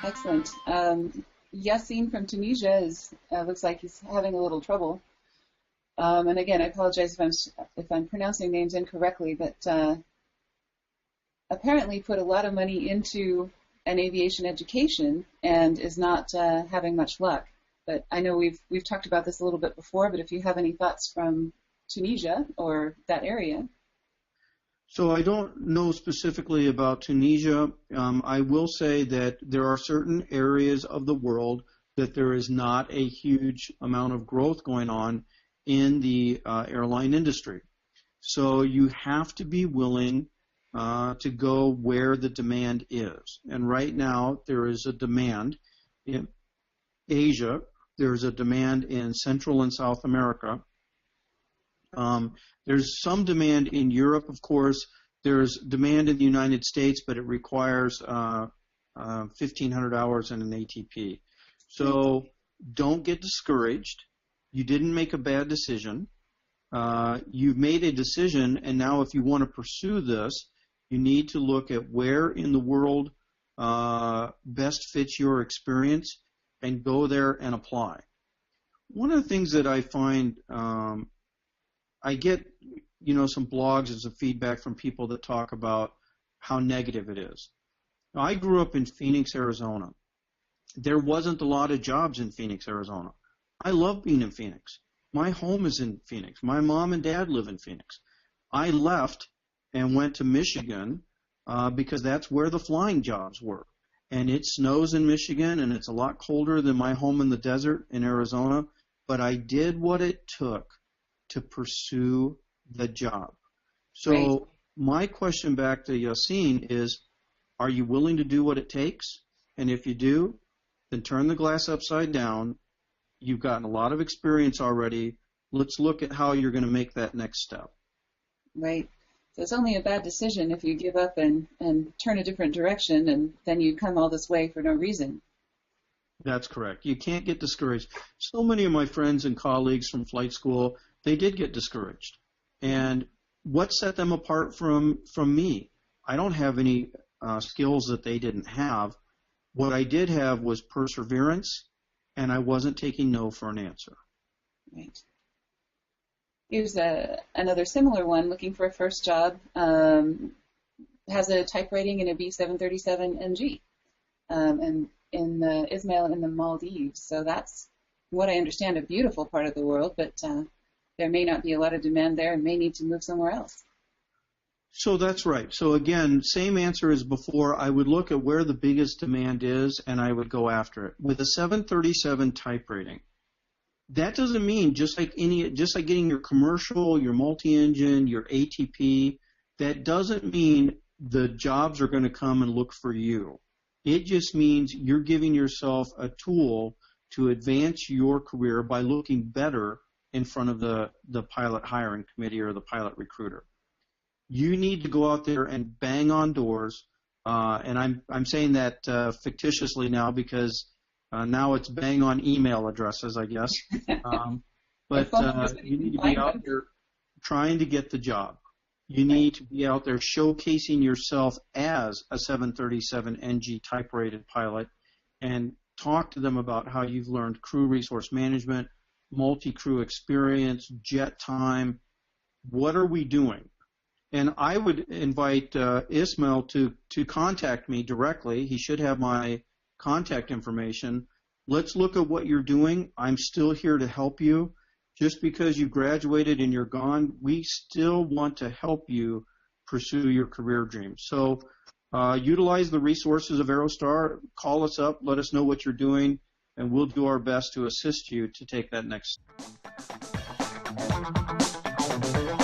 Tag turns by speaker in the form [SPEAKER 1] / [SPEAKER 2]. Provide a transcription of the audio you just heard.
[SPEAKER 1] Excellent. Yassine from Tunisia looks like he's having a little trouble. And again, I apologize if I'm pronouncing names incorrectly, but apparently put a lot of money into an aviation education and is not having much luck. But I know we've talked about this a little bit before, but if you have any thoughts from Tunisia or that area.
[SPEAKER 2] So I don't know specifically about Tunisia. I will say that there are certain areas of the world that there is not a huge amount of growth going on in the airline industry. So you have to be willing to go where the demand is. And right now there is a demand in Asia. There's a demand in Central and South America. There's some demand in Europe, of course. There's demand in the United States, but it requires 1,500 hours and an ATP. So don't get discouraged. You didn't make a bad decision. You've made a decision, and now if you want to pursue this, you need to look at where in the world best fits your experience and go there and apply. One of the things that I find I get, some blogs and some feedback from people that talk about how negative it is. Now, I grew up in Phoenix, Arizona. There wasn't a lot of jobs in Phoenix, Arizona. I love being in Phoenix. My home is in Phoenix. My mom and dad live in Phoenix. I left and went to Michigan because that's where the flying jobs were. And it snows in Michigan, and it's a lot colder than my home in the desert in Arizona. But I did what it took to pursue the job. So
[SPEAKER 1] Right.
[SPEAKER 2] My question back to Yassine is, are you willing to do what it takes? And if you do, then turn the glass upside down. You've gotten a lot of experience already. Let's look at how you're going to make that next step.
[SPEAKER 1] Right. So it's only a bad decision if you give up and turn a different direction, and then you come all this way for no reason.
[SPEAKER 2] That's correct. You can't get discouraged. So many of my friends and colleagues from flight school, they did get discouraged. And what set them apart from me? I don't have any skills that they didn't have. What I did have was perseverance, and I wasn't taking no for an answer.
[SPEAKER 1] Right. Here's another similar one, looking for a first job, has a type rating in a B737 NG, and in Ismail in the Maldives. So that's what I understand, a beautiful part of the world, but there may not be a lot of demand there and may need to move somewhere else.
[SPEAKER 2] So that's right. So again, same answer as before. I would look at where the biggest demand is, and I would go after it. With a 737 type rating, that doesn't mean just like getting your commercial, your multi-engine, your ATP, that doesn't mean the jobs are going to come and look for you. It just means you're giving yourself a tool to advance your career by looking better in front of the pilot hiring committee or the pilot recruiter. You need to go out there and bang on doors, and I'm saying that fictitiously now because now it's bang on email addresses, I guess. But you need to be out there trying to get the job. You need to be out there showcasing yourself as a 737 NG type-rated pilot and talk to them about how you've learned crew resource management, multi-crew experience, jet time. What are we doing? And I would invite Ismail to contact me directly. He should have my contact information. Let's look at what you're doing. I'm still here to help you. Just because you graduated and you're gone, we still want to help you pursue your career dreams. So utilize the resources of Aerostar. Call us up. Let us know what you're doing, and we'll do our best to assist you to take that next step.